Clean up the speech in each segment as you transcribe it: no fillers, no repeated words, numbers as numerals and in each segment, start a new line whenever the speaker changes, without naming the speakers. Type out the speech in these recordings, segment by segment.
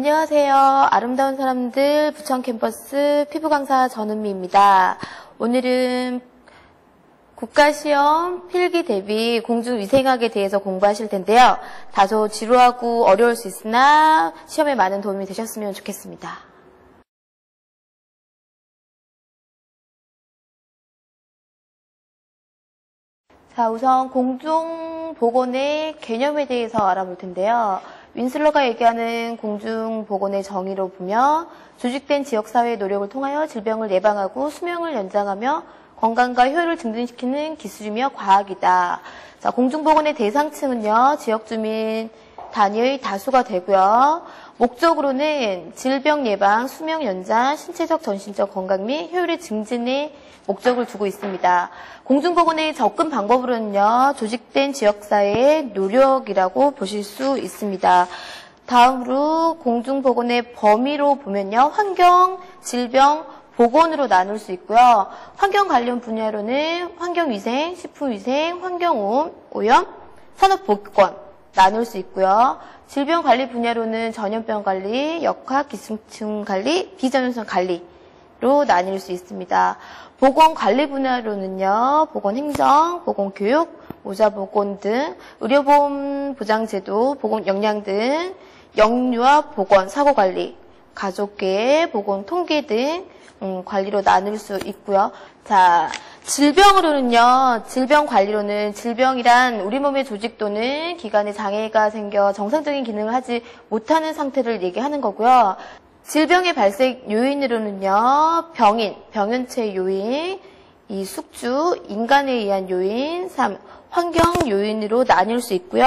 안녕하세요. 아름다운 사람들 부천 캠퍼스 피부 강사 전은미입니다. 오늘은 국가시험 필기 대비 공중위생학에 대해서 공부하실 텐데요. 다소 지루하고 어려울 수 있으나 시험에 많은 도움이 되셨으면 좋겠습니다. 자, 우선 공중보건의 개념에 대해서 알아볼 텐데요. 윈슬러가 얘기하는 공중보건의 정의로 보면 조직된 지역사회의 노력을 통하여 질병을 예방하고 수명을 연장하며 건강과 효율을 증진시키는 기술이며 과학이다. 자, 공중보건의 대상층은요, 지역주민 단위의 다수가 되고요. 목적으로는 질병 예방, 수명 연장, 신체적, 정신적 건강 및 효율의 증진에 목적을 두고 있습니다. 공중보건의 접근 방법으로는요, 조직된 지역사회의 노력이라고 보실 수 있습니다. 다음으로 공중보건의 범위로 보면요, 환경, 질병, 보건으로 나눌 수 있고요. 환경 관련 분야로는 환경위생, 식품위생, 환경오염, 산업보건 나눌 수 있고요. 질병관리 분야로는 전염병 관리, 역학, 기승충 관리, 비전염성 관리로 나뉠 수 있습니다. 보건관리 분야로는요, 보건행정, 보건교육, 모자보건 등, 의료보험 보장제도, 보건역량 등, 영유아 보건, 사고관리, 가족계획, 보건통계 등 관리로 나눌 수 있고요. 자, 질병으로는요, 질병관리로는 질병이란 우리 몸의 조직 또는 기관에 장애가 생겨 정상적인 기능을 하지 못하는 상태를 얘기하는 거고요. 질병의 발생 요인으로는요, 병인, 병연체 요인, 2. 숙주, 인간에 의한 요인, 3. 환경 요인으로 나뉠 수 있고요.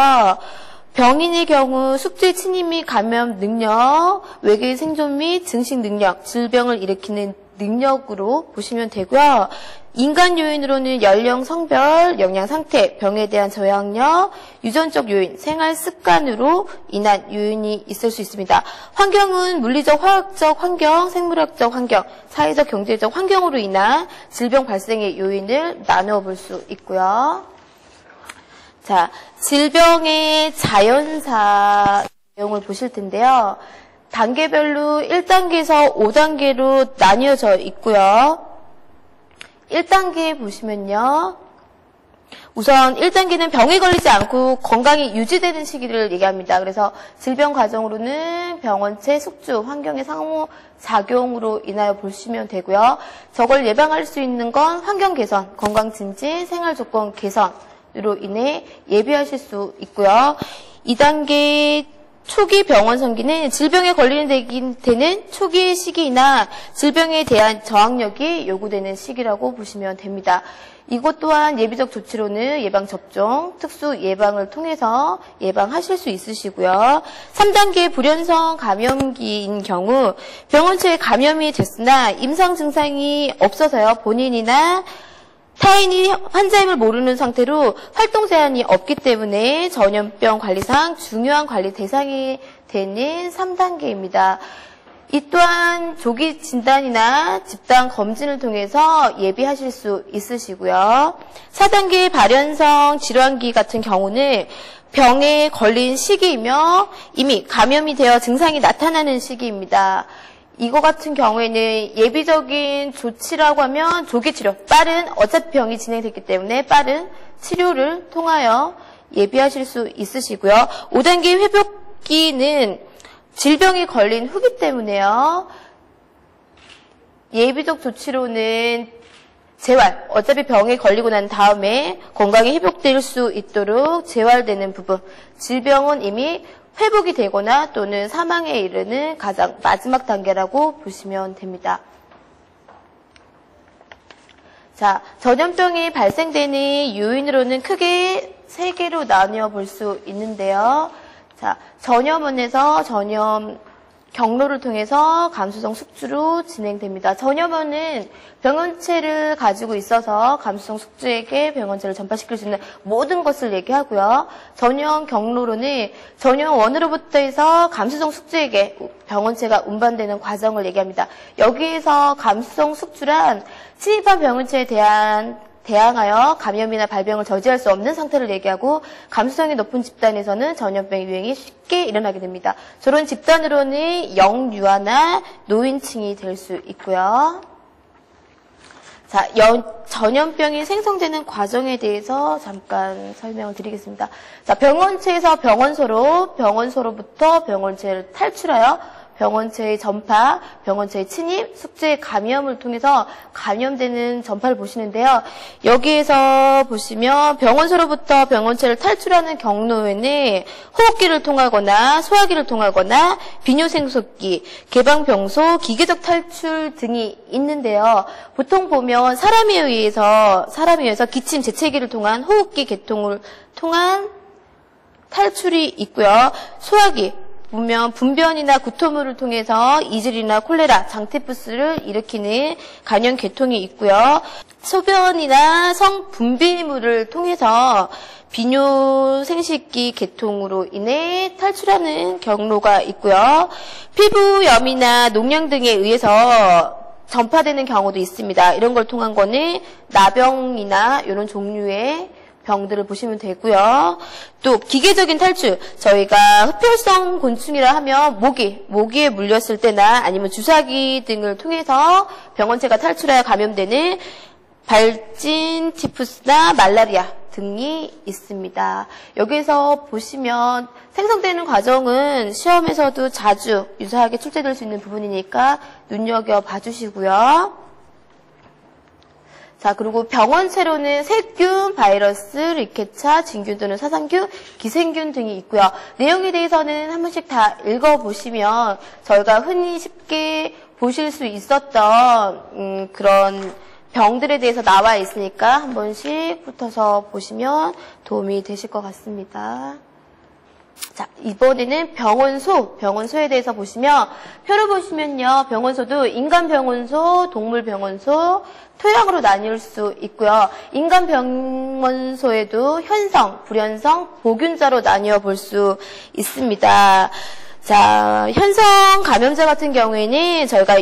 병인의 경우 숙주의 침입 및 감염 능력, 외계의 생존 및 증식 능력, 질병을 일으키는 능력으로 보시면 되고요. 인간 요인으로는 연령, 성별, 영양 상태, 병에 대한 저항력, 유전적 요인, 생활 습관으로 인한 요인이 있을 수 있습니다. 환경은 물리적, 화학적 환경, 생물학적 환경, 사회적, 경제적 환경으로 인한 질병 발생의 요인을 나누어 볼 수 있고요. 자, 질병의 자연사 내용을 보실 텐데요. 단계별로 1단계에서 5단계로 나뉘어져 있고요. 1단계 보시면요. 우선 1단계는 병에 걸리지 않고 건강이 유지되는 시기를 얘기합니다. 그래서 질병 과정으로는 병원체, 숙주, 환경의 상호작용으로 인하여 보시면 되고요. 저걸 예방할 수 있는 건 환경 개선, 건강 증진, 생활 조건 개선으로 인해 예비하실 수 있고요. 2단계 초기 병원 성기는 질병에 걸리는 되는 초기의 시기이나 질병에 대한 저항력이 요구되는 시기라고 보시면 됩니다. 이것 또한 예비적 조치로는 예방접종, 특수 예방을 통해서 예방하실 수 있으시고요. 3단계 불연성 감염기인 경우 병원체에 감염이 됐으나 임상 증상이 없어서요. 본인이나 타인이 환자임을 모르는 상태로 활동 제한이 없기 때문에 전염병 관리상 중요한 관리 대상이 되는 3단계입니다. 이 또한 조기 진단이나 집단 검진을 통해서 예비하실 수 있으시고요. 4단계 발현성 질환기 같은 경우는 병에 걸린 시기이며 이미 감염이 되어 증상이 나타나는 시기입니다. 이거 같은 경우에는 예비적인 조치라고 하면 조기 치료, 어차피 병이 진행됐기 때문에 빠른 치료를 통하여 예비하실 수 있으시고요. 5단계 회복기는 질병이 걸린 후기 때문에요. 예비적 조치로는 재활, 어차피 병에 걸리고 난 다음에 건강이 회복될 수 있도록 재활되는 부분, 질병은 이미 회복이 되거나 또는 사망에 이르는 가장 마지막 단계라고 보시면 됩니다. 자, 전염병이 발생되는 요인으로는 크게 3개로 나뉘어 볼 수 있는데요. 자, 전염원에서 전염 경로를 통해서 감수성 숙주로 진행됩니다. 전염원은 병원체를 가지고 있어서 감수성 숙주에게 병원체를 전파시킬 수 있는 모든 것을 얘기하고요. 전염 경로로는 전염원으로부터 해서 감수성 숙주에게 병원체가 운반되는 과정을 얘기합니다. 여기에서 감수성 숙주란 침입한 병원체에 대한 대항하여 감염이나 발병을 저지할 수 없는 상태를 얘기하고 감수성이 높은 집단에서는 전염병 유행이 쉽게 일어나게 됩니다. 저런 집단으로는 영유아나 노인층이 될 수 있고요. 자, 전염병이 생성되는 과정에 대해서 잠깐 설명을 드리겠습니다. 자, 병원체에서 병원소로부터 병원체를 탈출하여 병원체의 전파, 병원체의 침입, 숙주의 감염을 통해서 감염되는 전파를 보시는데요. 여기에서 보시면 병원소로부터 병원체를 탈출하는 경로에는 호흡기를 통하거나 소화기를 통하거나 비뇨생소기, 개방병소, 기계적 탈출 등이 있는데요. 보통 보면 사람에 의해서 기침, 재채기를 통한 호흡기 개통을 통한 탈출이 있고요. 소화기 보면 분변이나 구토물을 통해서 이질이나 콜레라, 장티푸스를 일으키는 간염 계통이 있고요. 소변이나 성분비물을 통해서 비뇨생식기 계통으로 인해 탈출하는 경로가 있고요. 피부염이나 농양 등에 의해서 전파되는 경우도 있습니다. 이런 걸 통한 거는 나병이나 이런 종류의 병들을 보시면 되고요. 또 기계적인 탈출, 저희가 흡혈성 곤충이라 하면 모기에 물렸을 때나 아니면 주사기 등을 통해서 병원체가 탈출하여 감염되는 발진, 티푸스나 말라리아 등이 있습니다. 여기서 보시면 생성되는 과정은 시험에서도 자주 유사하게 출제될 수 있는 부분이니까 눈여겨봐 주시고요. 자, 그리고 병원체로는 세균, 바이러스, 리케차, 진균 또는 사상균, 기생균 등이 있고요. 내용에 대해서는 한 번씩 다 읽어보시면 저희가 흔히 쉽게 보실 수 있었던 그런 병들에 대해서 나와 있으니까 한 번씩 훑어서 보시면 도움이 되실 것 같습니다. 자, 이번에는 병원소에 대해서 보시면 표를 보시면요. 병원소도 인간 병원소, 동물 병원소, 토양으로 나뉠 수 있고요. 인간 병원소에도 현성, 불현성, 보균자로 나뉘어 볼 수 있습니다. 자, 현성 감염자 같은 경우에는 저희가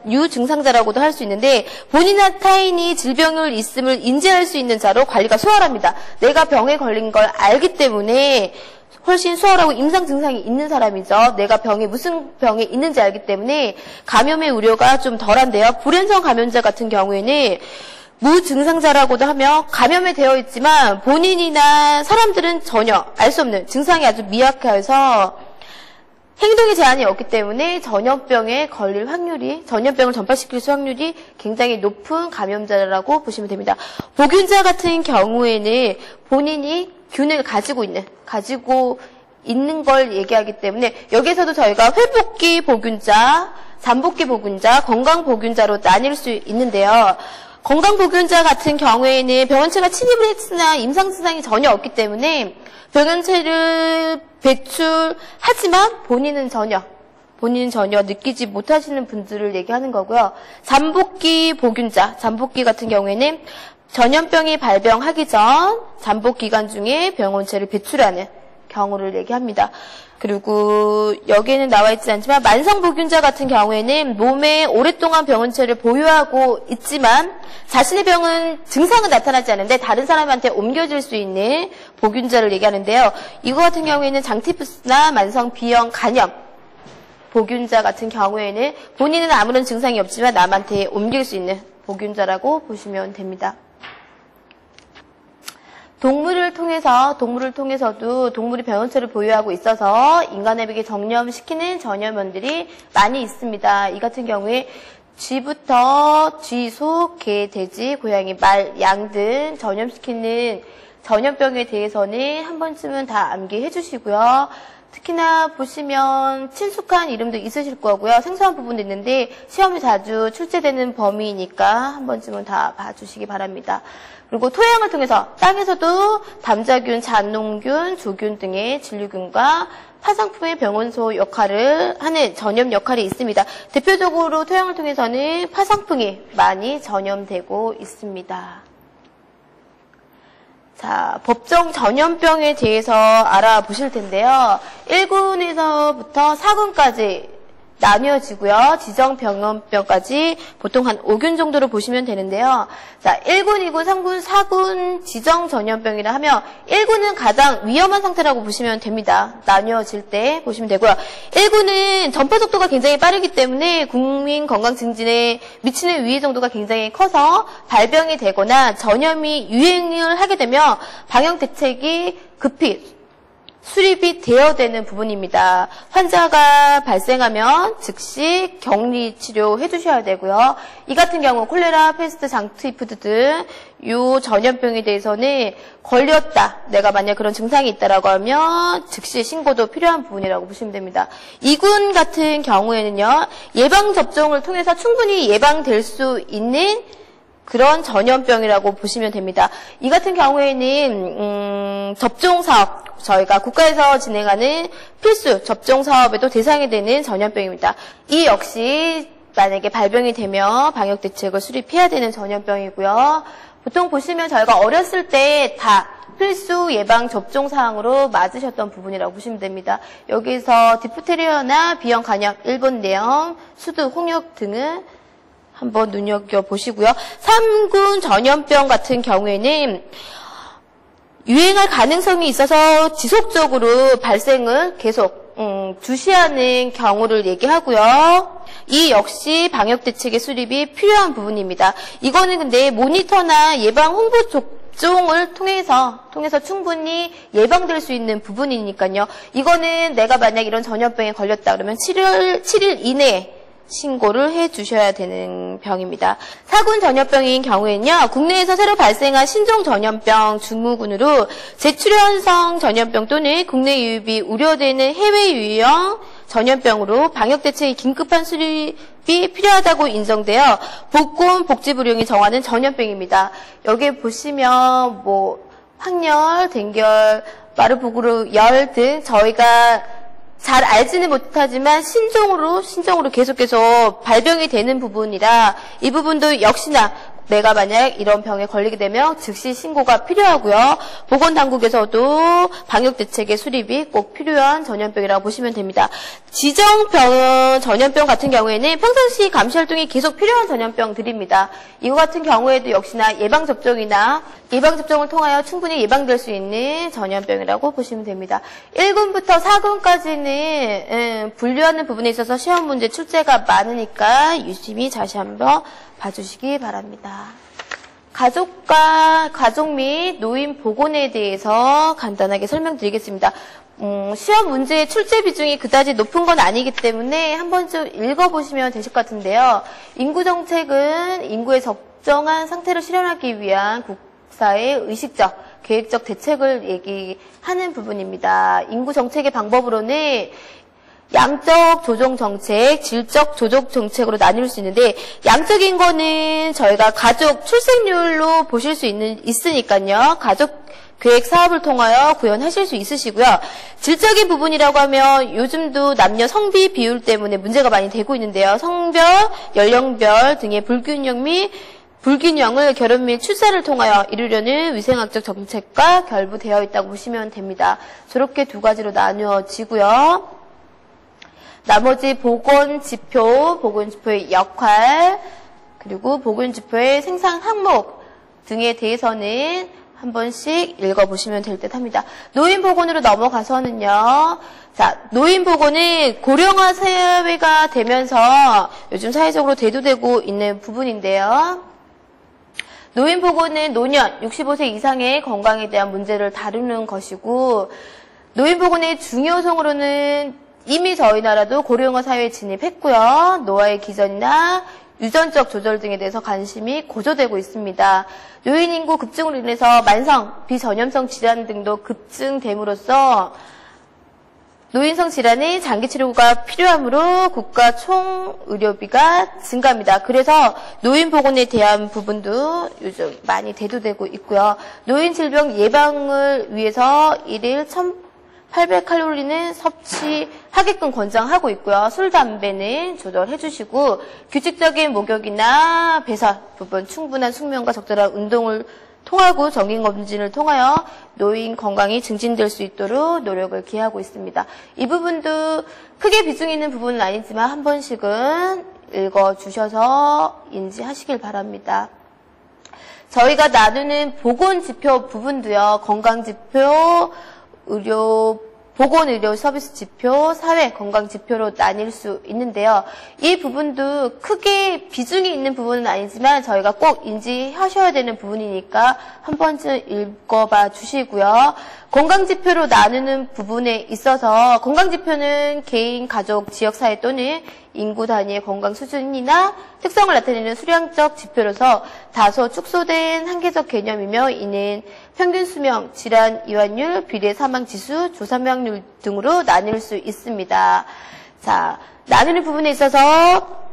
유증상자라고도 할 수 있는데 본인이나 타인이 질병을 있음을 인지할 수 있는 자로 관리가 수월합니다. 내가 병에 걸린 걸 알기 때문에 훨씬 수월하고 임상 증상이 있는 사람이죠. 내가 무슨 병에 있는지 알기 때문에 감염의 우려가 좀 덜한데요. 불현성 감염자 같은 경우에는 무증상자라고도 하며 감염이 되어 있지만 본인이나 사람들은 전혀 알 수 없는 증상이 아주 미약해서 행동에 제한이 없기 때문에 전염병을 전파시킬 수 확률이 굉장히 높은 감염자라고 보시면 됩니다. 보균자 같은 경우에는 본인이 균을 가지고 있는 걸 얘기하기 때문에 여기서도 저희가 회복기 보균자, 잠복기 보균자, 건강 보균자로 나뉠 수 있는데요. 건강 보균자 같은 경우에는 병원체가 침입을 했으나 임상 증상이 전혀 없기 때문에 병원체를 배출하지만 본인은 전혀 느끼지 못하시는 분들을 얘기하는 거고요. 잠복기 보균자, 잠복기 같은 경우에는 전염병이 발병하기 전 잠복 기간 중에 병원체를 배출하는 경우를 얘기합니다. 그리고 여기에는 나와 있지 않지만 만성보균자 같은 경우에는 몸에 오랫동안 병원체를 보유하고 있지만 자신의 병은 증상은 나타나지 않는데 다른 사람한테 옮겨질 수 있는 보균자를 얘기하는데요. 이거 같은 경우에는 장티푸스나 만성 B형 간염 보균자 같은 경우에는 본인은 아무런 증상이 없지만 남한테 옮길 수 있는 보균자라고 보시면 됩니다. 동물을 통해서도 동물이 병원체를 보유하고 있어서 인간에게 전염시키는 전염원들이 많이 있습니다. 이 같은 경우에 쥐부터 쥐, 소, 개, 돼지, 고양이, 말, 양 등 전염시키는 전염병에 대해서는 한 번쯤은 다 암기해 주시고요. 특히나 보시면 친숙한 이름도 있으실 거고요. 생소한 부분도 있는데 시험에 자주 출제되는 범위이니까 한 번쯤은 다 봐주시기 바랍니다. 그리고 토양을 통해서 땅에서도 담자균, 잔농균, 조균 등의 진류균과 파상품의 병원소 역할을 하는 전염 역할이 있습니다. 대표적으로 토양을 통해서는 파상풍이 많이 전염되고 있습니다. 자, 법정 전염병에 대해서 알아보실 텐데요. 1군에서부터 4군까지 나뉘어지고요. 지정병원병까지 보통 한 5균 정도로 보시면 되는데요. 자, 1군, 2군, 3군, 4군 지정전염병이라 하면 1군은 가장 위험한 상태라고 보시면 됩니다. 나뉘어질 때 보시면 되고요. 1군은 전파 속도가 굉장히 빠르기 때문에 국민 건강 증진에 미치는 위해 정도가 굉장히 커서 발병이 되거나 전염이 유행을 하게 되면 방역 대책이 급히 수립이 되어야 되는 부분입니다. 환자가 발생하면 즉시 격리 치료해 주셔야 되고요. 이 같은 경우 콜레라, 패스트, 장투이푸드 등 이 전염병에 대해서는 걸렸다, 내가 만약 그런 증상이 있다라고 하면 즉시 신고도 필요한 부분이라고 보시면 됩니다. 2군 같은 경우에는요, 예방접종을 통해서 충분히 예방될 수 있는 그런 전염병이라고 보시면 됩니다. 이 같은 경우에는 접종 사업, 저희가 국가에서 진행하는 필수 접종 사업에도 대상이 되는 전염병입니다. 이 역시 만약에 발병이 되면 방역 대책을 수립해야 되는 전염병이고요. 보통 보시면 저희가 어렸을 때 다 필수 예방 접종 사항으로 맞으셨던 부분이라고 보시면 됩니다. 여기서 디프테리아나 B형 간염, 일본내염, 수두, 홍역 등은 한번 눈여겨보시고요. 3군 전염병 같은 경우에는 유행할 가능성이 있어서 지속적으로 발생을 계속 주시하는 경우를 얘기하고요. 이 역시 방역대책의 수립이 필요한 부분입니다. 이거는 근데 모니터나 예방 홍보 접종을 통해서 충분히 예방될 수 있는 부분이니까요. 이거는 내가 만약 이런 전염병에 걸렸다 그러면 7일 이내에 신고를 해 주셔야 되는 병입니다. 4군 전염병인 경우에는요, 국내에서 새로 발생한 신종 전염병 증후군으로 재출현성 전염병 또는 국내 유입이 우려되는 해외 유형 전염병으로 방역 대책의 긴급한 수립이 필요하다고 인정되어 보건복지부령이 정하는 전염병입니다. 여기 보시면 황열, 댕결, 마르부르 열 등 저희가 잘 알지는 못하지만 신종으로 계속 발병이 되는 부분이라 이 부분도 역시나 내가 만약 이런 병에 걸리게 되면 즉시 신고가 필요하고요. 보건당국에서도 방역대책의 수립이 꼭 필요한 전염병이라고 보시면 됩니다. 지정병 전염병 같은 경우에는 평상시 감시 활동이 계속 필요한 전염병들입니다. 이거 같은 경우에도 역시나 예방접종을 통하여 충분히 예방될 수 있는 전염병이라고 보시면 됩니다. 1군부터 4군까지는 분류하는 부분에 있어서 시험 문제 출제가 많으니까 유심히 다시 한번 봐주시기 바랍니다. 가족 및 노인 보건에 대해서 간단하게 설명드리겠습니다. 시험 문제의 출제 비중이 그다지 높은 건 아니기 때문에 한번 좀 읽어보시면 되실 것 같은데요. 인구정책은 인구의 적정한 상태를 실현하기 위한 국사의 의식적, 계획적 대책을 얘기하는 부분입니다. 인구정책의 방법으로는 양적 조정 정책, 질적 조정 정책으로 나눌 수 있는데, 양적인 거는 저희가 가족 출생률로 보실 수 있으니까요. 가족 계획 사업을 통하여 구현하실 수 있으시고요. 질적인 부분이라고 하면 요즘도 남녀 성비 비율 때문에 문제가 많이 되고 있는데요. 성별, 연령별 등의 불균형을 결혼 및 출산을 통하여 이루려는 위생학적 정책과 결부되어 있다고 보시면 됩니다. 저렇게 두 가지로 나누어지고요. 나머지 보건지표의 역할, 그리고 보건지표의 생산 항목 등에 대해서는 한 번씩 읽어보시면 될 듯 합니다. 노인보건으로 넘어가서는요. 자, 노인보건은 고령화 사회가 되면서 요즘 사회적으로 대두되고 있는 부분인데요. 노인보건은 노년, 65세 이상의 건강에 대한 문제를 다루는 것이고, 노인보건의 중요성으로는 이미 저희 나라도 고령화 사회에 진입했고요. 노화의 기전이나 유전적 조절 등에 대해서 관심이 고조되고 있습니다. 노인 인구 급증으로 인해서 만성, 비전염성 질환 등도 급증됨으로써 노인성 질환의 장기 치료가 필요하므로 국가 총 의료비가 증가합니다. 그래서 노인 보건에 대한 부분도 요즘 많이 대두되고 있고요. 노인 질병 예방을 위해서 1일 1800칼로리는 섭취하게끔 권장하고 있고요. 술, 담배는 조절해 주시고 규칙적인 목욕이나 배설 부분, 충분한 숙면과 적절한 운동을 통하고 정기검진을 통하여 노인 건강이 증진될 수 있도록 노력을 기하고 있습니다. 이 부분도 크게 비중 있는 부분은 아니지만 한 번씩은 읽어주셔서 인지하시길 바랍니다. 저희가 나누는 보건지표 부분도요. 건강지표, 보건의료 서비스 지표, 사회건강지표로 나뉠 수 있는데요. 이 부분도 크게 비중이 있는 부분은 아니지만 저희가 꼭 인지하셔야 되는 부분이니까 한 번쯤 읽어봐 주시고요. 건강지표로 나누는 부분에 있어서 건강지표는 개인, 가족, 지역사회 또는 인구 단위의 건강 수준이나 특성을 나타내는 수량적 지표로서 다소 축소된 한계적 개념이며 이는 평균 수명, 질환 이완율, 비례 사망지수, 조사명률 등으로 나눌 수 있습니다. 자, 나누는 부분에 있어서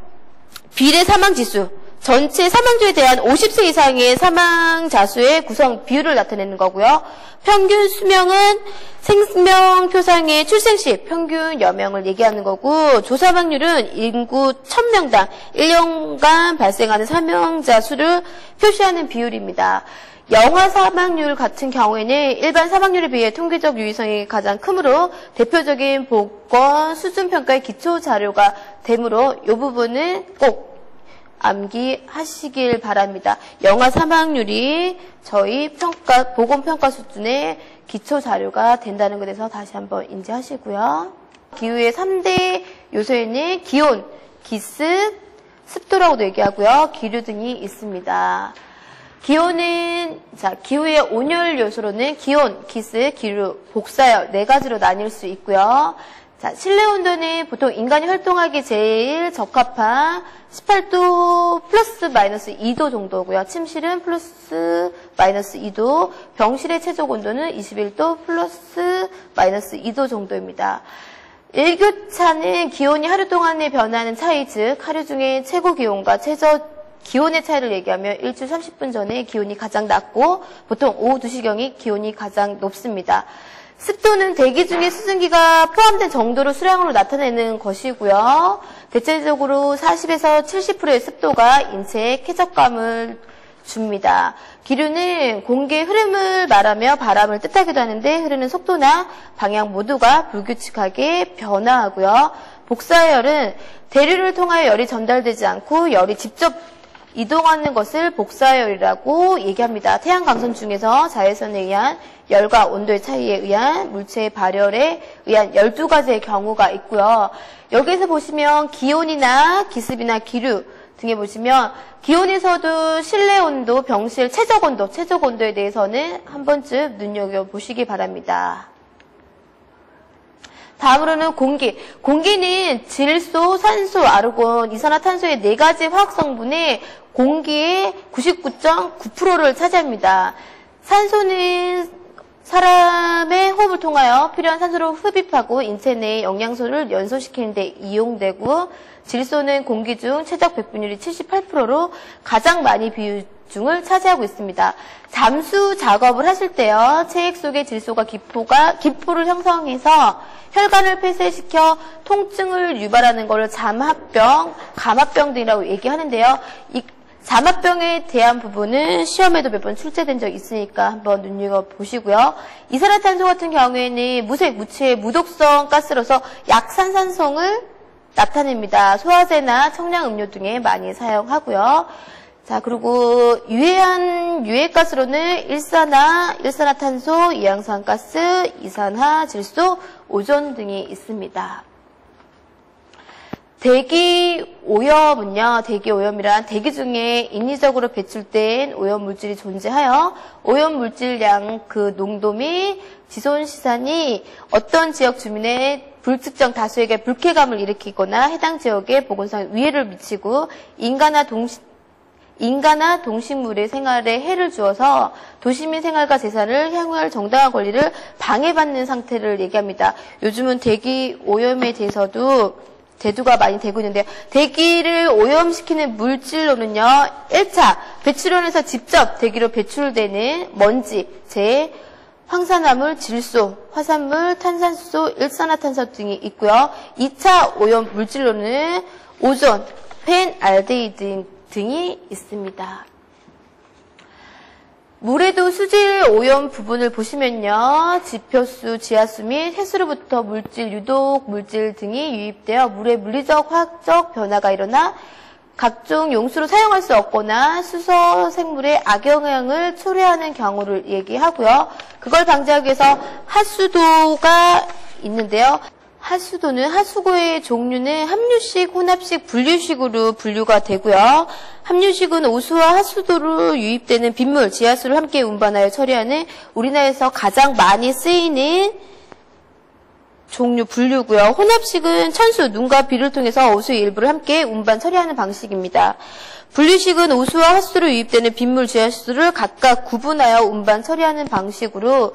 비례 사망지수, 전체 사망자에 대한 50세 이상의 사망자 수의 구성 비율을 나타내는 거고요. 평균 수명은 생명표상의 출생시 평균 여명을 얘기하는 거고, 조사망률은 인구 1000명당 1년간 발생하는 사망자 수를 표시하는 비율입니다. 영아 사망률 같은 경우에는 일반 사망률에 비해 통계적 유의성이 가장 크므로 대표적인 보건 수준평가의 기초 자료가 되므로 이 부분은 꼭 암기하시길 바랍니다. 영아 사망률이 저희 보건평가 수준의 기초 자료가 된다는 것에 대해서 다시 한번 인지하시고요. 기후의 3대 요소에는 기온, 기습, 습도라고도 얘기하고요. 기류 등이 있습니다. 기온은, 기후의 온열 요소로는 기온, 기습, 기류, 복사열 4가지로 나뉠 수 있고요. 자, 실내 온도는 보통 인간이 활동하기 제일 적합한 18도 플러스 마이너스 2도 정도고요. 침실은 플러스 마이너스 2도, 병실의 최적 온도는 21도 플러스 마이너스 2도 정도입니다. 일교차는 기온이 하루 동안에 변하는 차이, 즉 하루 중에 최고 기온과 최저 기온의 차이를 얘기하며 일주 30분 전에 기온이 가장 낮고 보통 오후 2시경이 기온이 가장 높습니다. 습도는 대기 중에 수증기가 포함된 정도로 수량으로 나타내는 것이고요. 대체적으로 40에서 70%의 습도가 인체에 쾌적감을 줍니다. 기류는 공기의 흐름을 말하며 바람을 뜻하기도 하는데 흐르는 속도나 방향 모두가 불규칙하게 변화하고요. 복사열은 대류를 통하여 열이 전달되지 않고 열이 직접 이동하는 것을 복사열이라고 얘기합니다. 태양 광선 중에서 자외선에 의한 열과 온도의 차이에 의한 물체의 발열에 의한 12가지의 경우가 있고요. 여기서 보시면 기온이나 기습이나 기류 등에 보시면 기온에서도 실내 온도, 병실 최적 온도에 대해서는 한 번쯤 눈여겨보시기 바랍니다. 다음으로는 공기. 공기는 질소, 산소, 아르곤, 이산화탄소의 4가지 화학성분이 공기의 99.9%를 차지합니다. 산소는 사람의 호흡을 통하여 필요한 산소를 흡입하고 인체 내 영양소를 연소시키는 데 이용되고, 질소는 공기 중 최적 배분율이 78%로 가장 많이 비중을 차지하고 있습니다. 잠수 작업을 하실 때요, 체액 속의 질소가 기포를 형성해서 혈관을 폐쇄시켜 통증을 유발하는 것을 잠합병, 감압병 등이라고 얘기하는데요. 이 잠합병에 대한 부분은 시험에도 몇 번 출제된 적 있으니까 한번 눈여겨보시고요. 이산화탄소 같은 경우에는 무색, 무취의 무독성 가스로서 약산산성을 나타냅니다. 소화제나 청량음료 등에 많이 사용하고요. 자, 그리고 유해한 유해가스로는 일산화탄소, 이양산가스, 이산화, 질소, 오존 등이 있습니다. 대기 오염은요, 대기 오염이란 대기 중에 인위적으로 배출된 오염 물질이 존재하여 오염 물질량 그 농도 및 지손 시산이 어떤 지역 주민의 불특정 다수에게 불쾌감을 일으키거나 해당 지역에 보건상 위해를 미치고 인간과 동식물의 생활에 해를 주어서 도시민 생활과 재산을 향유할 정당한 권리를 방해받는 상태를 얘기합니다. 요즘은 대기 오염에 대해서도 대두가 많이 되고 있는데요. 대기를 오염시키는 물질로는요, 1차 배출원에서 직접 대기로 배출되는 먼지, 재, 황산화물, 질소, 화산물, 탄산수, 일산화탄소 등이 있고요. 2차 오염 물질로는 오존, 펜알데히드 등이 있습니다. 물에도 수질 오염 부분을 보시면요. 지표수, 지하수 및 해수로부터 물질, 유독 물질 등이 유입되어 물의 물리적, 화학적 변화가 일어나 각종 용수로 사용할 수 없거나 수소 생물의 악영향을 초래하는 경우를 얘기하고요. 그걸 방지하기 위해서 하수도가 있는데요. 하수도는 하수구의 종류는 함유식, 혼합식, 분류식으로 분류가 되고요. 함유식은 오수와 하수도로 유입되는 빗물, 지하수를 함께 운반하여 처리하는 우리나라에서 가장 많이 쓰이는 종류 분류고요. 혼합식은 천수, 눈과 비를 통해서 오수의 일부를 함께 운반 처리하는 방식입니다. 분류식은 오수와 하수도로 유입되는 빗물, 지하수를 각각 구분하여 운반 처리하는 방식으로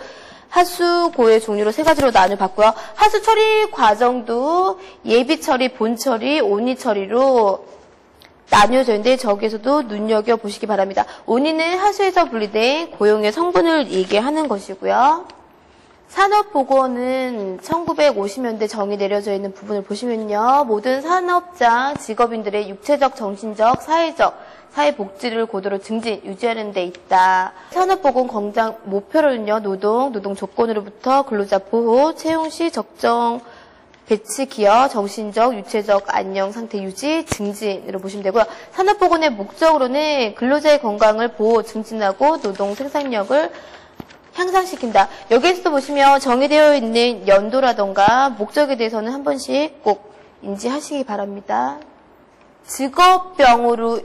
하수고의 종류로 세 가지로 나눠봤고요. 하수 처리 과정도 예비 처리, 본 처리, 온이 처리로 나뉘어져 있는데 저기에서도 눈여겨보시기 바랍니다. 온이는 하수에서 분리된 고용의 성분을 얘기하는 것이고요. 산업보건은 1950년대 정의 내려져 있는 부분을 보시면요. 모든 산업장, 직업인들의 육체적, 정신적, 사회복지를 고도로 증진, 유지하는 데 있다. 산업보건 공장 목표로는요. 노동 조건으로부터 근로자 보호, 채용 시 적정 배치 기여, 정신적, 유체적 안녕 상태 유지, 증진으로 보시면 되고요. 산업보건의 목적으로는 근로자의 건강을 보호, 증진하고 노동 생산력을 향상시킨다. 여기에서도 보시면 정의되어 있는 연도라던가 목적에 대해서는 한 번씩 꼭 인지하시기 바랍니다. 직업병으로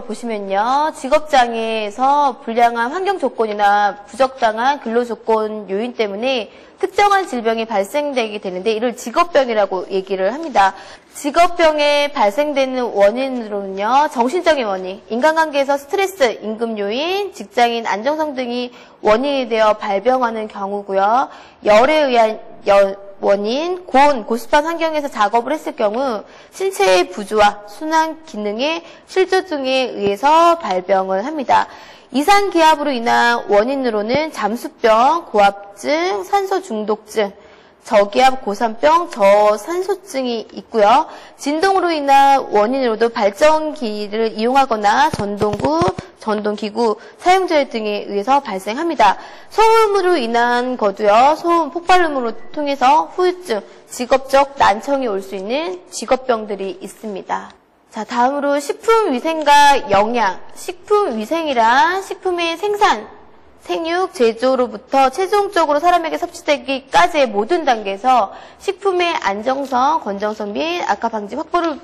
보시면요. 직업장애에서 불량한 환경 조건이나 부적당한 근로 조건 요인 때문에 특정한 질병이 발생되게 되는데 이를 직업병이라고 얘기를 합니다. 직업병에 발생되는 원인으로는요. 정신적인 원인, 인간관계에서 스트레스, 임금 요인, 직장인 안정성 등이 원인이 되어 발병하는 경우고요. 열에 의한 원인, 고습한 환경에서 작업을 했을 경우 신체의 부주와 순환 기능의 실조 등에 의해서 발병을 합니다. 이산기압으로 인한 원인으로는 잠수병, 고압증, 산소 중독증, 저기압 고산병, 저산소증이 있고요. 진동으로 인한 원인으로도 발전기를 이용하거나 전동기구 사용자 등에 의해서 발생합니다. 소음으로 인한 거도요. 소음 폭발음으로 통해서 후유증, 직업적 난청이 올 수 있는 직업병들이 있습니다. 자, 다음으로 식품위생과 영양. 식품위생이란 식품의 생산, 생육, 제조로부터 최종적으로 사람에게 섭취되기까지의 모든 단계에서 식품의 안정성, 건전성 및 악화 방지 확보를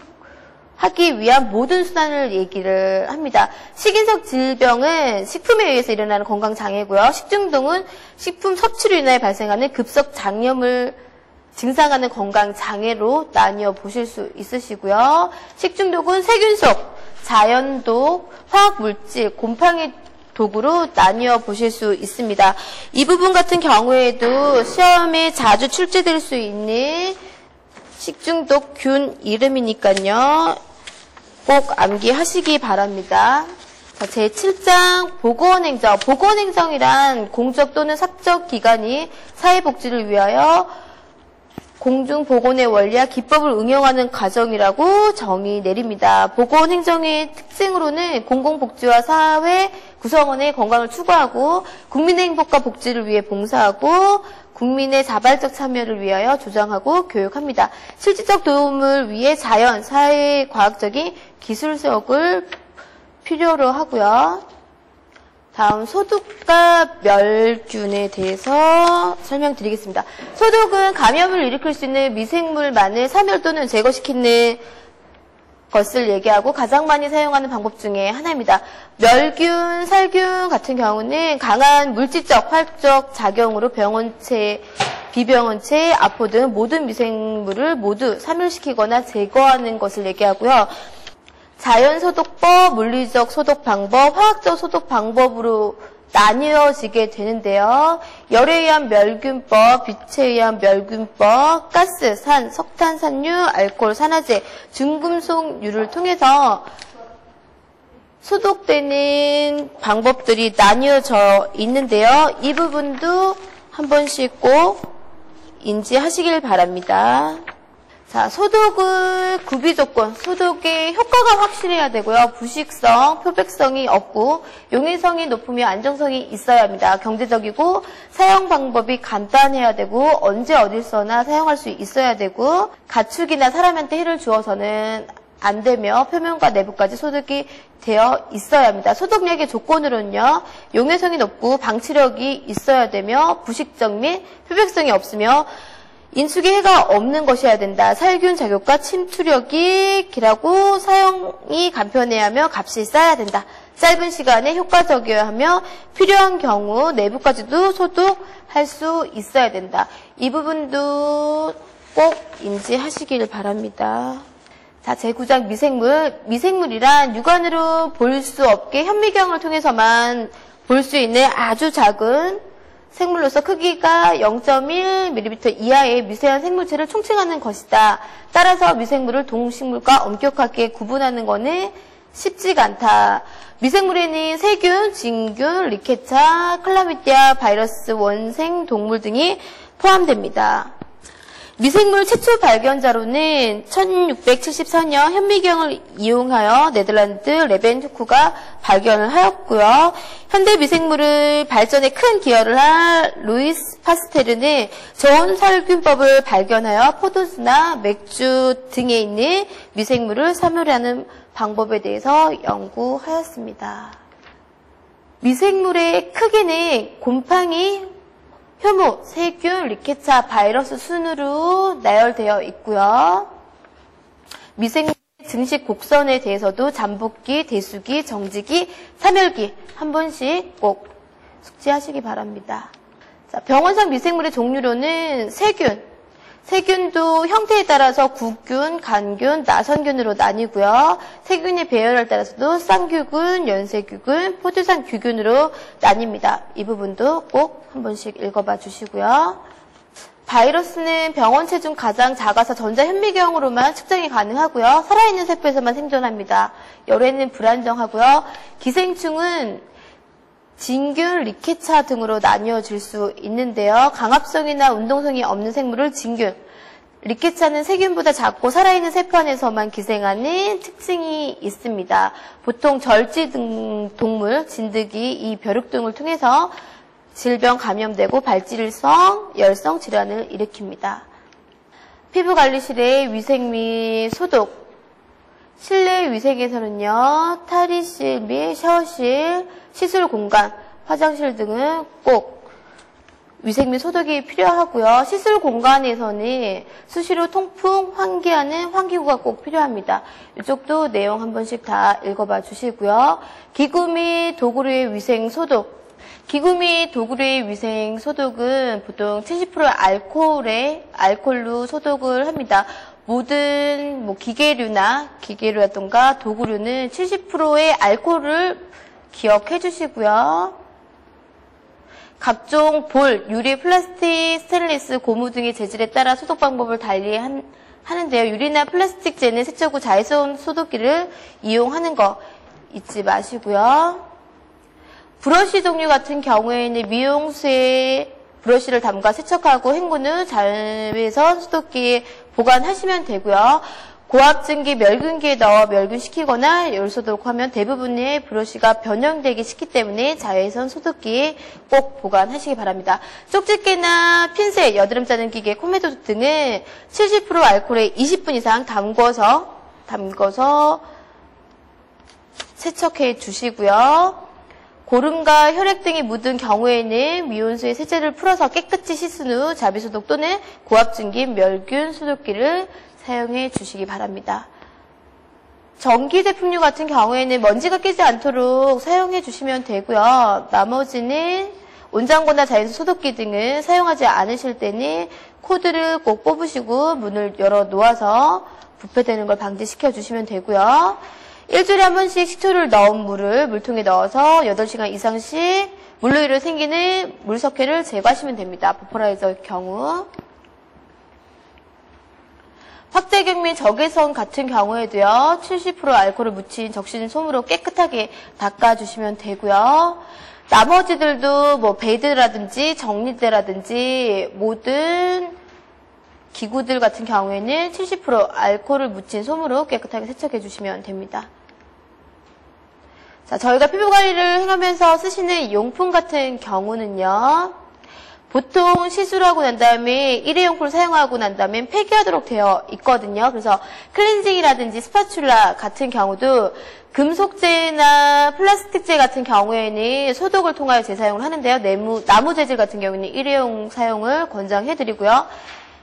하기 위한 모든 수단을 얘기를 합니다. 식인성 질병은 식품에 의해서 일어나는 건강장애고요. 식중독은 식품 섭취로 인하여 발생하는 급성 장염을 증상하는 건강장애로 나뉘어 보실 수 있으시고요. 식중독은 세균속, 자연독, 화학물질, 곰팡이 독으로 나뉘어 보실 수 있습니다. 이 부분 같은 경우에도 시험에 자주 출제될 수 있는 식중독 균 이름이니까요. 꼭 암기하시기 바랍니다. 자, 제7장 보건행정. 보건행정이란 공적 또는 사적 기관이 사회복지를 위하여 공중보건의 원리와 기법을 응용하는 과정이라고 정의 내립니다. 보건행정의 특징으로는 공공복지와 사회 구성원의 건강을 추구하고 국민의 행복과 복지를 위해 봉사하고 국민의 자발적 참여를 위하여 조장하고 교육합니다. 실질적 도움을 위해 자연, 사회, 과학적인 기술력을 필요로 하고요. 다음 소독과 멸균에 대해서 설명드리겠습니다. 소독은 감염을 일으킬 수 있는 미생물만을 사멸 또는 제거시키는 것을 얘기하고 가장 많이 사용하는 방법 중에 하나입니다. 멸균, 살균 같은 경우는 강한 물질적, 화학적 작용으로 병원체, 비병원체, 아포 등 모든 미생물을 모두 사멸시키거나 제거하는 것을 얘기하고요. 자연소독법, 물리적 소독 방법, 화학적 소독 방법으로 나뉘어지게 되는데요. 열에 의한 멸균법, 빛에 의한 멸균법, 가스, 산, 석탄산류, 알코올, 산화제, 중금속류를 통해서 소독되는 방법들이 나뉘어져 있는데요. 이 부분도 한 번씩 꼭 인지하시길 바랍니다. 자, 소독은 구비 조건. 소독의 효과가 확실해야 되고요. 부식성, 표백성이 없고 용이성이 높으며 안정성이 있어야 합니다. 경제적이고 사용 방법이 간단해야 되고 언제 어디서나 사용할 수 있어야 되고 가축이나 사람한테 해를 주어서는 안 되며 표면과 내부까지 소독이 되어 있어야 합니다. 소독약의 조건으로는요. 용해성이 높고 방치력이 있어야 되며 부식적 및 표백성이 없으며 인숙에 해가 없는 것이어야 된다. 살균 작용과 침투력이 길하고 사용이 간편해야 하며 값이 싸야 된다. 짧은 시간에 효과적이어야 하며 필요한 경우 내부까지도 소독할 수 있어야 된다. 이 부분도 꼭 인지하시길 바랍니다. 자, 제9장 미생물. 미생물이란 육안으로 볼 수 없게 현미경을 통해서만 볼 수 있는 아주 작은 생물로서 크기가 0.1mm 이하의 미세한 생물체를 총칭하는 것이다. 따라서 미생물을 동식물과 엄격하게 구분하는 것은 쉽지가 않다. 미생물에는 세균, 진균, 리케차, 클라미디아, 바이러스, 원생, 동물 등이 포함됩니다. 미생물 최초 발견자로는 1674년 현미경을 이용하여 네덜란드 레벤후크가 발견을 하였고요. 현대 미생물을 발전에 큰 기여를 한 루이스 파스테르는 저온살균법을 발견하여 포도주나 맥주 등에 있는 미생물을 사멸하는 방법에 대해서 연구하였습니다. 미생물의 크기는 곰팡이, 효모, 세균, 리케차, 바이러스 순으로 나열되어 있고요. 미생물 증식 곡선에 대해서도 잠복기, 대수기, 정지기, 사멸기 한 번씩 꼭 숙지하시기 바랍니다. 자, 병원상 미생물의 종류로는 세균도 형태에 따라서 구균, 간균, 나선균으로 나뉘고요. 세균의 배열에 따라서도 쌍규균, 연세규균, 포도산 규균으로 나뉩니다. 이 부분도 꼭 한 번씩 읽어봐 주시고요. 바이러스는 병원체 중 가장 작아서 전자현미경으로만 측정이 가능하고요. 살아있는 세포에서만 생존합니다. 열에는 불안정하고요. 기생충은 진균, 리케차 등으로 나뉘어질 수 있는데요. 강압성이나 운동성이 없는 생물을 진균, 리케차는 세균보다 작고 살아있는 세포 안에서만 기생하는 특징이 있습니다. 보통 절지 등 동물, 진드기, 이 벼룩 등을 통해서 질병 감염되고 발질성, 열성 질환을 일으킵니다. 피부관리실의 위생 및 소독. 실내 위생에서는요, 탈의실 및 샤워실, 시술 공간, 화장실 등은 꼭 위생 및 소독이 필요하고요. 시술 공간에서는 수시로 통풍, 환기하는 환기구가 꼭 필요합니다. 이쪽도 내용 한 번씩 다 읽어봐 주시고요. 기구 및 도구류의 위생 소독. 기구 및 도구류의 위생 소독은 보통 70% 알코올로 소독을 합니다. 모든 기계류라든가 도구류는 70%의 알코올을 기억해 주시고요. 각종 볼, 유리, 플라스틱, 스테인리스, 고무 등의 재질에 따라 소독 방법을 달리 하는데요. 유리나 플라스틱재는 세척 후 자외선 소독기를 이용하는 거 잊지 마시고요. 브러쉬 종류 같은 경우에는 미용수에 브러쉬를 담가 세척하고 헹군 후 자외선 소독기에 보관하시면 되고요. 고압증기 멸균기에 넣어 멸균시키거나 열소독하면 대부분의 브러쉬가 변형되기 쉽기 때문에 자외선 소독기에 꼭 보관하시기 바랍니다. 쪽집게나 핀셋, 여드름 짜는 기계, 콤메도 등은 70% 알코올에 20분 이상 담궈서 세척해 주시고요. 고름과 혈액 등이 묻은 경우에는 미온수에 세제를 풀어서 깨끗이 씻은 후 자비소독 또는 고압증기 멸균 소독기를 사용해 주시기 바랍니다. 전기 제품류 같은 경우에는 먼지가 끼지 않도록 사용해 주시면 되고요. 나머지는 온장고나 자외선 소독기 등을 사용하지 않으실 때는 코드를 꼭 뽑으시고 문을 열어 놓아서 부패되는 걸 방지시켜 주시면 되고요. 일주일에 한 번씩 식초를 넣은 물을 물통에 넣어서 8시간 이상씩 물로 인해 생기는 물석회를 제거하시면 됩니다. 버퍼라이저의 경우. 확대경 및 적외선 같은 경우에도요. 70% 알코올을 묻힌 적신 솜으로 깨끗하게 닦아주시면 되고요. 나머지들도 베드라든지 정리대라든지 모든 기구들 같은 경우에는 70% 알코올을 묻힌 솜으로 깨끗하게 세척해 주시면 됩니다. 자, 저희가 피부 관리를 행하면서 쓰시는 용품 같은 경우는요. 보통 시술을 하고 난 다음에 일회용품을 사용하고 난 다음에 폐기하도록 되어 있거든요. 그래서 클렌징이라든지 스파츌라 같은 경우도 금속재나 플라스틱재 같은 경우에는 소독을 통하여 재사용을 하는데요. 나무 재질 같은 경우에는 일회용 사용을 권장해드리고요.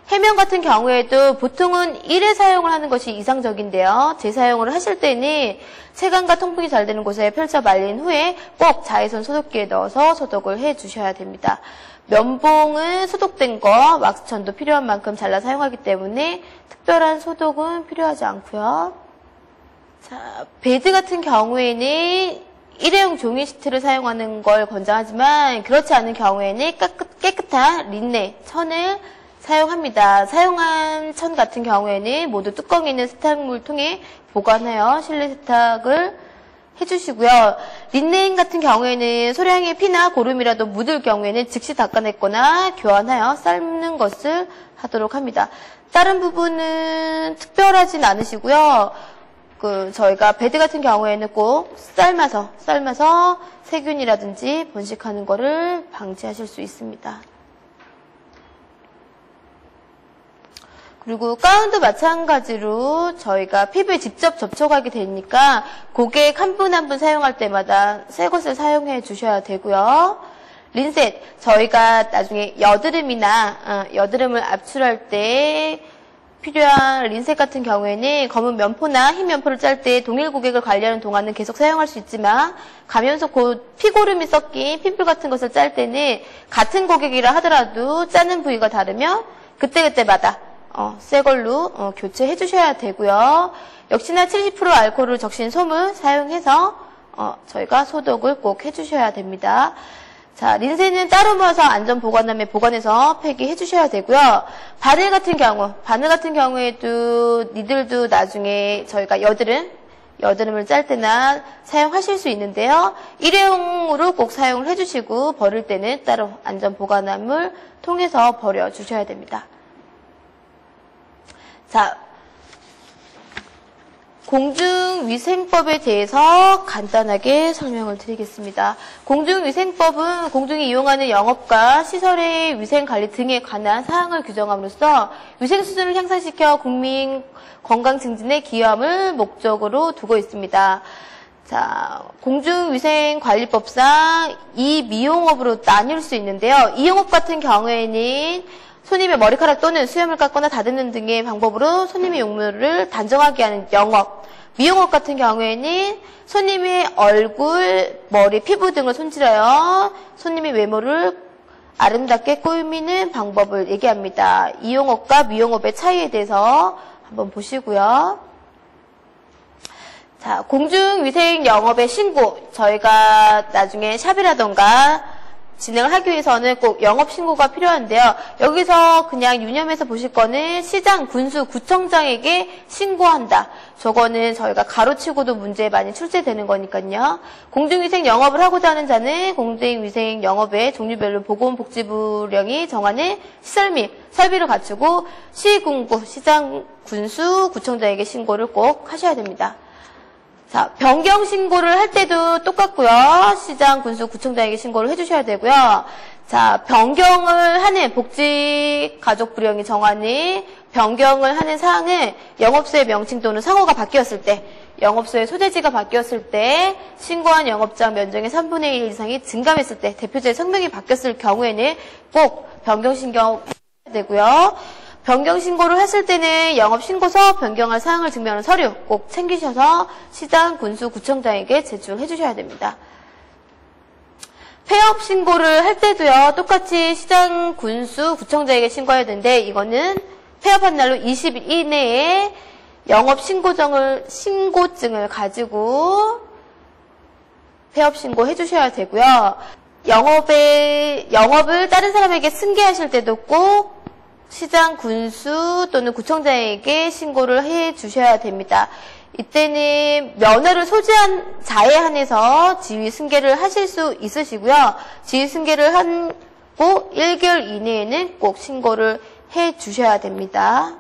해면 같은 경우에도 보통은 1회 사용을 하는 것이 이상적인데요. 재사용을 하실 때는 체감과 통풍이 잘 되는 곳에 펼쳐 말린 후에 꼭 자외선 소독기에 넣어서 소독을 해주셔야 됩니다. 면봉은 소독된 거, 왁스천도 필요한 만큼 잘라 사용하기 때문에 특별한 소독은 필요하지 않고요. 자, 베드 같은 경우에는 일회용 종이 시트를 사용하는 걸 권장하지만 그렇지 않은 경우에는 깨끗한 린넨, 천을 사용합니다. 사용한 천 같은 경우에는 모두 뚜껑에 있는 세탁물 통에 보관하여 실내 세탁을 해주시고요. 린넨 같은 경우에는 소량의 피나 고름이라도 묻을 경우에는 즉시 닦아냈거나 교환하여 삶는 것을 하도록 합니다. 다른 부분은 특별하진 않으시고요. 저희가 베드 같은 경우에는 꼭 삶아서 세균이라든지 번식하는 것을 방지하실 수 있습니다. 그리고 가운도 마찬가지로 저희가 피부에 직접 접촉하게 되니까 고객 한 분 한 분 사용할 때마다 새 것을 사용해 주셔야 되고요. 린셋, 저희가 나중에 여드름을 압출할 때 필요한 린셋 같은 경우에는 검은 면포나 흰 면포를 짤 때 동일 고객을 관리하는 동안은 계속 사용할 수 있지만 가면서 곧 피고름이 섞인 핀풀 같은 것을 짤 때는 같은 고객이라 하더라도 짜는 부위가 다르면 그때그때마다 새 걸로 교체해 주셔야 되고요. 역시나 70% 알코올을 적신 솜을 사용해서 저희가 소독을 꼭 해주셔야 됩니다. 자, 린셋은 따로 모아서 안전 보관함에 보관해서 폐기해 주셔야 되고요. 바늘 같은 경우에도 니들도 나중에 저희가 여드름을 짤 때나 사용하실 수 있는데요. 일회용으로 꼭 사용을 해주시고 버릴 때는 따로 안전 보관함을 통해서 버려 주셔야 됩니다. 자, 공중위생법에 대해서 간단하게 설명을 드리겠습니다. 공중위생법은 공중이 이용하는 영업과 시설의 위생관리 등에 관한 사항을 규정함으로써 위생수준을 향상시켜 국민 건강 증진에 기여함을 목적으로 두고 있습니다. 자, 공중위생관리법상 이 미용업으로 나뉠 수 있는데요. 이 영업 같은 경우에는 손님의 머리카락 또는 수염을 깎거나 다듬는 등의 방법으로 손님의 용무를 단정하게 하는 영업. 미용업 같은 경우에는 손님의 얼굴, 머리, 피부 등을 손질하여 손님의 외모를 아름답게 꾸미는 방법을 얘기합니다. 이용업과 미용업의 차이에 대해서 한번 보시고요. 자, 공중위생 영업의 신고. 저희가 나중에 샵이라던가 진행을 하기 위해서는 꼭 영업신고가 필요한데요. 여기서 그냥 유념해서 보실 거는 시장, 군수, 구청장에게 신고한다. 저거는 저희가 가로치고도 문제에 많이 출제되는 거니까요. 공중위생 영업을 하고자 하는 자는 공중위생 영업의 종류별로 보건복지부령이 정하는 시설 및 설비를 갖추고 시군구, 시장, 군수, 구청장에게 신고를 꼭 하셔야 됩니다. 자, 변경 신고를 할 때도 똑같고요. 시장, 군수, 구청장에게 신고를 해주셔야 되고요. 자, 변경을 하는 복지가족부령이 정하는 변경을 하는 사항은 영업소의 명칭 또는 상호가 바뀌었을 때, 영업소의 소재지가 바뀌었을 때, 신고한 영업장 면적의 3분의 1 이상이 증감했을 때, 대표자의 성명이 바뀌었을 경우에는 꼭 변경 신고해야 되고요. 변경 신고를 하실 때는 영업신고서, 변경할 사항을 증명하는 서류 꼭 챙기셔서 시장, 군수, 구청장에게 제출해 주셔야 됩니다. 폐업 신고를 할 때도요, 똑같이 시장, 군수, 구청장에게 신고해야 되는데, 이거는 폐업한 날로 20일 이내에 영업신고증을 가지고 폐업 신고해 주셔야 되고요. 영업을 다른 사람에게 승계하실 때도 꼭 시장, 군수 또는 구청장에게 신고를 해 주셔야 됩니다. 이때는 면허를 소지한 자에 한해서 지위 승계를 하실 수 있으시고요. 지위 승계를 하고 1개월 이내에는 꼭 신고를 해 주셔야 됩니다.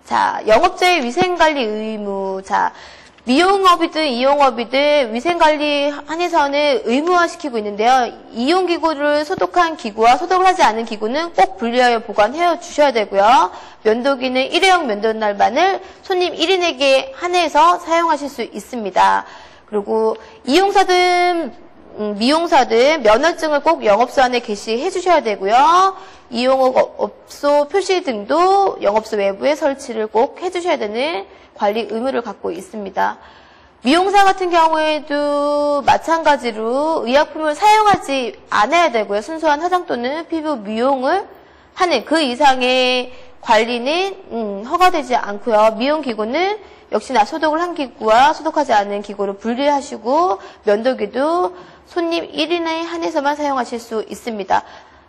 자, 영업자의 위생관리 의무. 자, 미용업이든 이용업이든 위생관리 한에서는 의무화시키고 있는데요. 이용기구를 소독한 기구와 소독을 하지 않은 기구는 꼭 분리하여 보관해 주셔야 되고요. 면도기는 일회용 면도날만을 손님 1인에게 한해서 사용하실 수 있습니다. 그리고 이용사든 미용사든 면허증을 꼭 영업소 안에 게시해 주셔야 되고요. 이용업소 표시 등도 영업소 외부에 설치를 꼭 해주셔야 되는 관리 의무를 갖고 있습니다. 미용사 같은 경우에도 마찬가지로 의약품을 사용하지 않아야 되고요. 순수한 화장 또는 피부 미용을 하는 그 이상의 관리는 허가되지 않고요. 미용기구는 역시나 소독을 한 기구와 소독하지 않은 기구로 분리하시고 면도기도 손님 1인에 한해서만 사용하실 수 있습니다.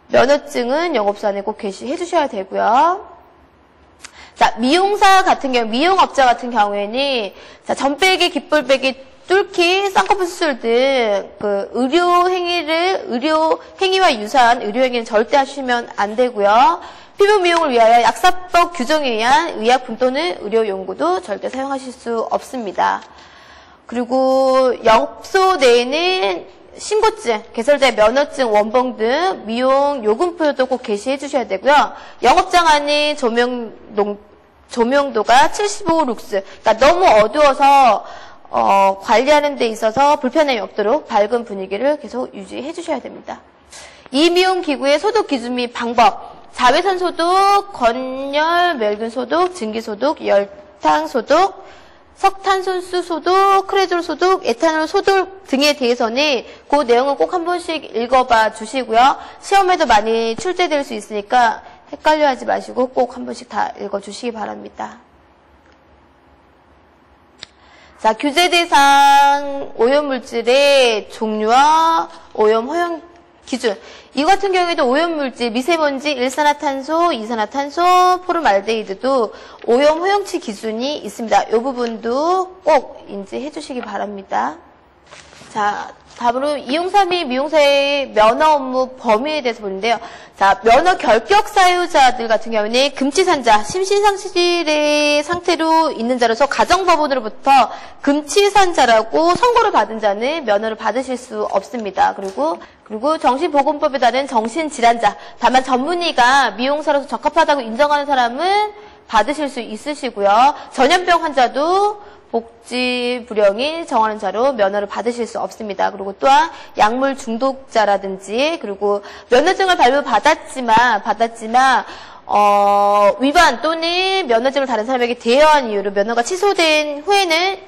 면허증은 영업소 안에 꼭 게시해 주셔야 되고요. 자, 미용사 같은 경우, 미용업자 같은 경우에는 자, 전빼기, 깃볼빼기, 뚫기, 쌍꺼풀 수술 등 그 의료 행위와 유사한 의료 행위는 절대 하시면 안 되고요. 피부 미용을 위하여 약사법 규정에 의한 의약품 또는 의료 용구도 절대 사용하실 수 없습니다. 그리고 영업소 내에는 신고증, 개설자의 면허증, 원봉 등 미용 요금표도 꼭 게시해 주셔야 되고요. 영업장 안에 조명도가 75룩스, 그러니까 너무 어두워서 관리하는 데 있어서 불편함이 없도록 밝은 분위기를 계속 유지해 주셔야 됩니다. 이 미용 기구의 소독 기준 및 방법, 자외선 소독, 건열, 멸균 소독, 증기 소독, 열탕 소독, 석탄손수 소독, 크레졸 소독, 에탄올 소독 등에 대해서는 그 내용은 꼭 한 번씩 읽어봐 주시고요. 시험에도 많이 출제될 수 있으니까 헷갈려하지 마시고 꼭 한 번씩 다 읽어주시기 바랍니다. 자, 규제 대상 오염물질의 종류와 오염 허용 기준. 이 같은 경우에도 오염물질, 미세먼지, 일산화탄소, 이산화탄소, 포름알데히드도 오염 허용치 기준이 있습니다. 이 부분도 꼭 인지해 주시기 바랍니다. 자, 다음으로 이용사 및 미용사의 면허 업무 범위에 대해서 보는데요. 자, 면허 결격 사유자들 같은 경우는 금치산자, 심신상실의 상태로 있는 자로서 가정법원으로부터 금치산자라고 선고를 받은 자는 면허를 받으실 수 없습니다. 그리고 정신보건법에 따른 정신질환자, 다만 전문의가 미용사로서 적합하다고 인정하는 사람은 받으실 수 있으시고요. 전염병 환자도 복지 불영이 정하는 자로 면허를 받으실 수 없습니다. 그리고 또한 약물 중독자라든지 그리고 면허증을 발부받았지만 위반 또는 면허증을 다른 사람에게 대여한 이유로 면허가 취소된 후에는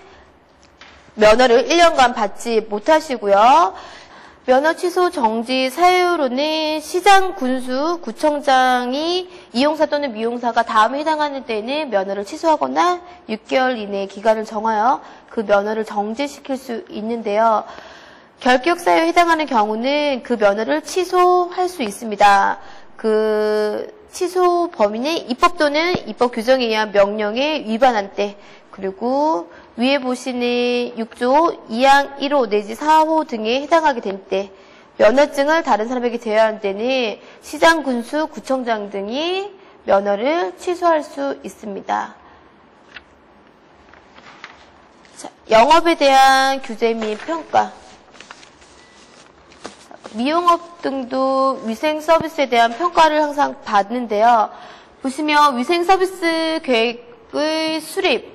면허를 1년간 받지 못하시고요. 면허 취소 정지 사유로는 시장, 군수, 구청장이 이용사 또는 미용사가 다음에 해당하는 때에는 면허를 취소하거나 6개월 이내의 기간을 정하여 그 면허를 정지시킬 수 있는데요. 결격 사유에 해당하는 경우는 그 면허를 취소할 수 있습니다. 그 취소 범위는 입법 또는 입법 규정에 의한 명령에 위반한 때, 그리고 위에 보시는 6조 2항 1호 내지 4호 등에 해당하게 된 때, 면허증을 다른 사람에게 대여한 때는 시장, 군수, 구청장 등이 면허를 취소할 수 있습니다. 자, 영업에 대한 규제 및 평가. 미용업 등도 위생 서비스에 대한 평가를 항상 받는데요. 보시면 위생 서비스 계획의 수립,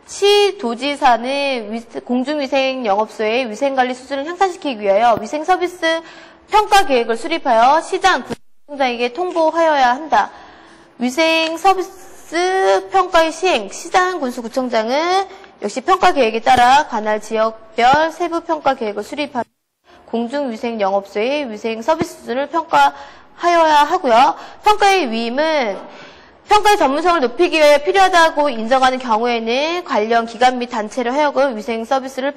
시도지사는 공중위생 영업소의 위생관리 수준을 향상시키기 위하여 위생 서비스 평가 계획을 수립하여 시장, 구청장에게 통보하여야 한다. 위생 서비스 평가의 시행, 시장, 군수, 구청장은 역시 평가 계획에 따라 관할 지역별 세부 평가 계획을 수립하여 공중위생 영업소의 위생 서비스 수준을 평가하여야 하고요. 평가의 위임은 평가의 전문성을 높이기 위해 필요하다고 인정하는 경우에는 관련 기관 및 단체를 하여금 위생 서비스를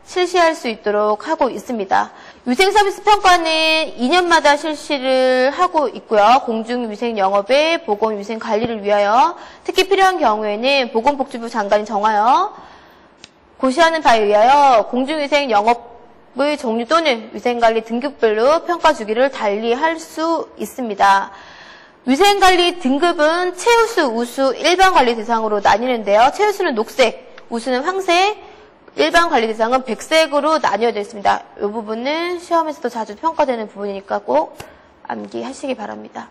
실시할 수 있도록 하고 있습니다. 위생 서비스 평가는 2년마다 실시를 하고 있고요. 공중위생 영업의 보건위생 관리를 위하여 특히 필요한 경우에는 보건복지부 장관이 정하여 고시하는 바에 의하여 공중위생 영업 종류 또는 위생관리 등급별로 평가 주기를 달리 할 수 있습니다. 위생관리 등급은 최우수, 우수, 일반 관리 대상으로 나뉘는데요. 최우수는 녹색, 우수는 황색, 일반 관리 대상은 백색으로 나뉘어져 있습니다. 이 부분은 시험에서도 자주 평가되는 부분이니까 꼭 암기하시기 바랍니다.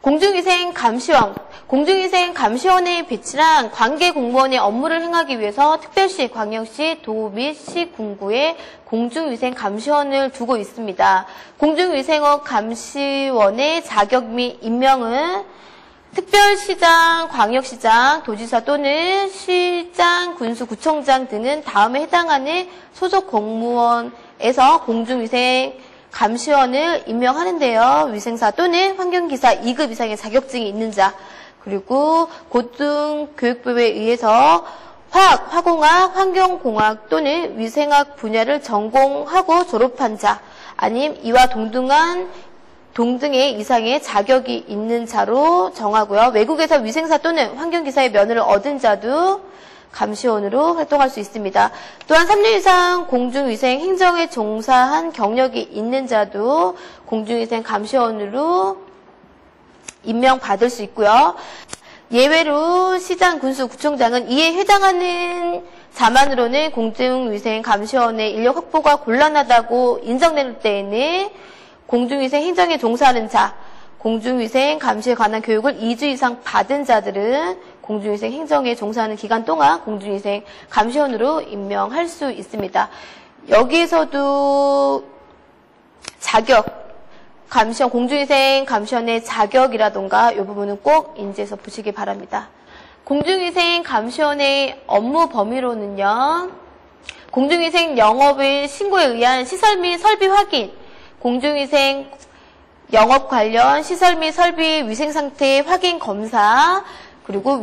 공중위생 감시원. 공중위생 감시원의 배치란 관계 공무원의 업무를 행하기 위해서 특별시, 광역시, 도 및 시, 군구에 공중위생 감시원을 두고 있습니다. 공중위생업 감시원의 자격 및 임명은 특별시장, 광역시장, 도지사 또는 시장, 군수, 구청장 등은 다음에 해당하는 소속 공무원에서 공중위생 감시원을 임명하는데요. 위생사 또는 환경기사 2급 이상의 자격증이 있는 자, 그리고 고등교육부에 의해서 화학, 화공학, 환경공학 또는 위생학 분야를 전공하고 졸업한 자, 아님 이와 동등의 이상의 자격이 있는 자로 정하고요. 외국에서 위생사 또는 환경기사의 면허를 얻은 자도 감시원으로 활동할 수 있습니다. 또한 3년 이상 공중위생 행정에 종사한 경력이 있는 자도 공중위생 감시원으로 임명받을 수 있고요. 예외로 시장, 군수, 구청장은 이에 해당하는 자만으로는 공중위생 감시원의 인력 확보가 곤란하다고 인정될 때에는 공중위생 행정에 종사하는 자, 공중위생 감시에 관한 교육을 2주 이상 받은 자들은 공중위생 행정에 종사하는 기간 동안 공중위생 감시원으로 임명할 수 있습니다. 여기에서도 자격, 감시원, 공중위생 감시원의 자격이라던가 이 부분은 꼭 인지해서 보시기 바랍니다. 공중위생 감시원의 업무 범위로는요. 공중위생 영업의 신고에 의한 시설 및 설비 확인, 공중위생 영업 관련 시설 및 설비 위생 상태 확인 검사, 그리고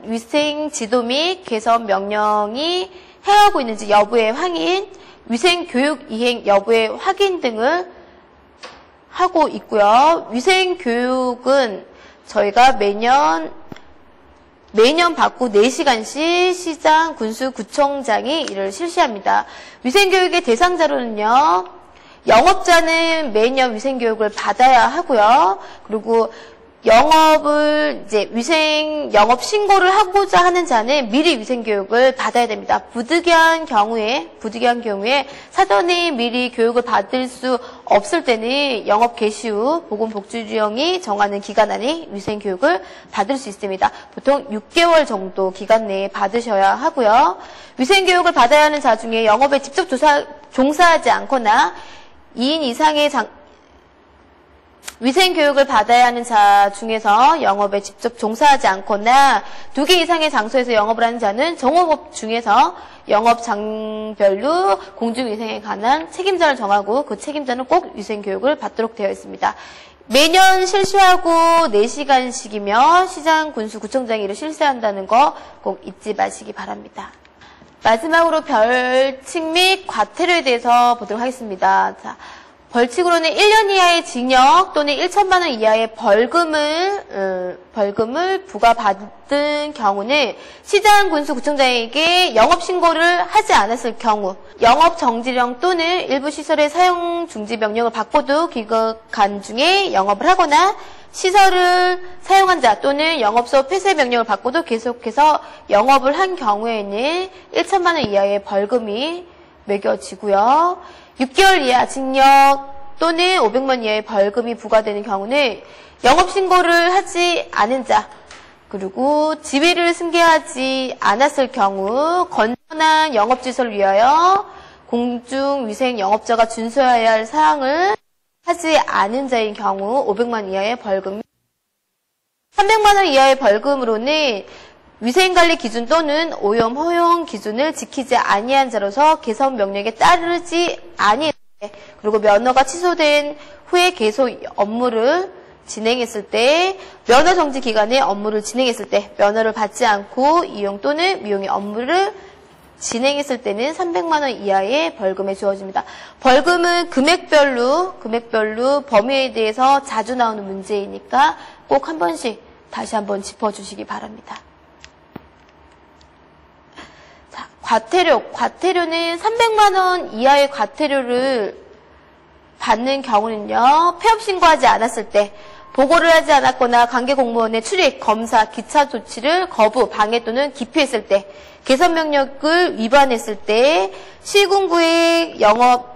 위생 지도 및 개선 명령이 행하고 있는지 여부의 확인, 위생 교육 이행 여부의 확인 등을 하고 있고요. 위생 교육은 저희가 매년 받고 4시간씩 시장, 군수, 구청장이 이를 실시합니다. 위생 교육의 대상자로는요. 영업자는 매년 위생교육을 받아야 하고요. 그리고 영업 신고를 하고자 하는 자는 미리 위생교육을 받아야 됩니다. 부득이한 경우에 사전에 미리 교육을 받을 수 없을 때는 영업 개시 후 보건복지부령이 정하는 기간 안에 위생교육을 받을 수 있습니다. 보통 6개월 정도 기간 내에 받으셔야 하고요. 위생교육을 받아야 하는 자 중에 영업에 직접 종사하지 않거나 2인 이상의 위생교육을 받아야 하는 자 중에서 영업에 직접 종사하지 않거나 2개 이상의 장소에서 영업을 하는 자는 정호법 중에서 영업장별로 공중위생에 관한 책임자를 정하고 그 책임자는 꼭 위생교육을 받도록 되어 있습니다. 매년 실시하고 4시간씩이며 시장, 군수, 구청장이 이를 실시한다는 거 꼭 잊지 마시기 바랍니다. 마지막으로 벌칙 및 과태료에 대해서 보도록 하겠습니다. 자, 벌칙으로는 1년 이하의 징역 또는 1천만 원 이하의 벌금을 부과받은 경우는 시장, 군수, 구청장에게 영업신고를 하지 않았을 경우, 영업정지령 또는 일부 시설의 사용 중지 명령을 받고도 기간 중에 영업을 하거나 시설을 사용한 자 또는 영업소 폐쇄 명령을 받고도 계속해서 영업을 한 경우에는 1천만 원 이하의 벌금이 매겨지고요. 6개월 이하 징역 또는 500만 이하의 벌금이 부과되는 경우는 영업신고를 하지 않은 자, 그리고 지위를 승계하지 않았을 경우 건전한 영업질서를 위하여 공중위생 영업자가 준수해야 할 사항을 하지 않은 자인 경우 500만 이하의 벌금, 300만 원 이하의 벌금으로는 위생관리 기준 또는 오염 허용 기준을 지키지 아니한 자로서 개선 명령에 따르지 아니한, 그리고 면허가 취소된 후에 계속 업무를 진행했을 때, 면허 정지 기간에 업무를 진행했을 때, 면허를 받지 않고 이용 또는 미용의 업무를 진행했을 때는 300만 원 이하의 벌금에 주어집니다. 벌금은 금액별로 범위에 대해서 자주 나오는 문제이니까 꼭 한 번씩 다시 한번 짚어주시기 바랍니다. 과태료는 300만 원 이하의 과태료를 받는 경우는요, 폐업 신고하지 않았을 때, 보고를 하지 않았거나 관계 공무원의 출입, 검사, 기차 조치를 거부, 방해 또는 기피했을 때, 개선 명령을 위반했을 때, 시군구에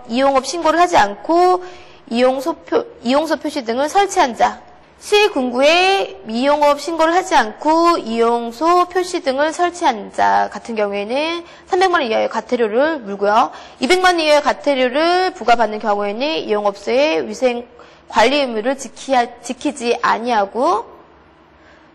이용업 신고를 하지 않고 이용소 표시 등을 설치한 자, 시군구에 미용업 신고를 하지 않고 이용소 표시 등을 설치한 자 같은 경우에는 300만 원 이하의 과태료를 물고요. 200만 원 이하의 과태료를 부과받는 경우에는 이용업소의 위생 관리 의무를 지키지 아니하고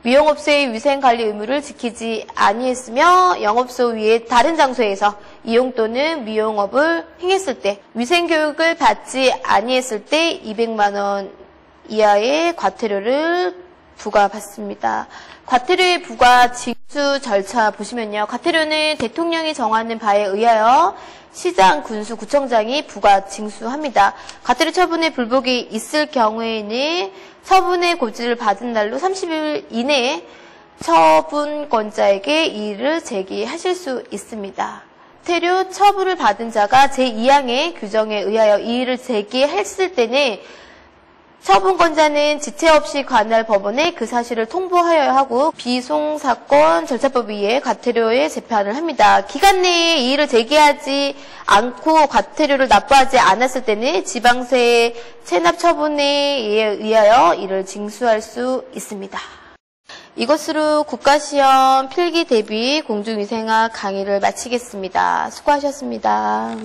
미용업소의 위생관리 의무를 지키지 아니했으며 영업소 위에 다른 장소에서 이용 또는 미용업을 행했을 때 위생교육을 받지 아니했을 때 200만 원 이하의 과태료를 부과받습니다. 과태료의 부과 징수 절차 보시면요. 과태료는 대통령이 정하는 바에 의하여 시장, 군수, 구청장이 부과 징수합니다. 과태료 처분에 불복이 있을 경우에는 처분의 고지를 받은 날로 30일 이내에 처분권자에게 이의를 제기하실 수 있습니다. 과태료 처분을 받은 자가 제2항의 규정에 의하여 이의를 제기했을 때는 처분권자는 지체 없이 관할 법원에 그 사실을 통보하여야 하고 비송사건 절차법에 의해 과태료의 재판을 합니다. 기간 내에 이의를 제기하지 않고 과태료를 납부하지 않았을 때는 지방세 체납 처분에 의하여 이를 징수할 수 있습니다. 이것으로 국가시험 필기 대비 공중위생학 강의를 마치겠습니다. 수고하셨습니다.